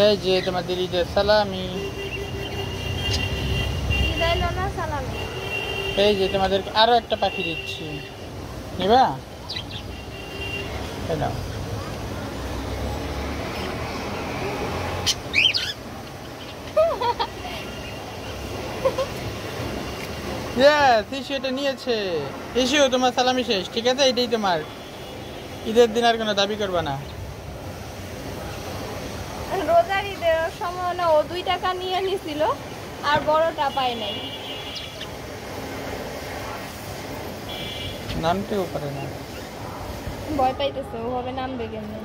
এই যে তোমাদের ঈদের সালামি। এই যে তোমাদের আরো একটা পাখি দিচ্ছি, নিবা? এই নাও। ইসু এটা নিয়েছে। ইসু তোমার সালামি শেষ, ঠিক আছে? এটাই তোমার। ঈদের দিন আর কোনো দাবি করবা না। রোজার ঈদের সময় না ও 2 টাকা নিয়ে নিছিল, আর বড়টা পায় নাই। নামতেও পারে না, ভয় পাইতেছে ওভাবে নামবে কেমনে।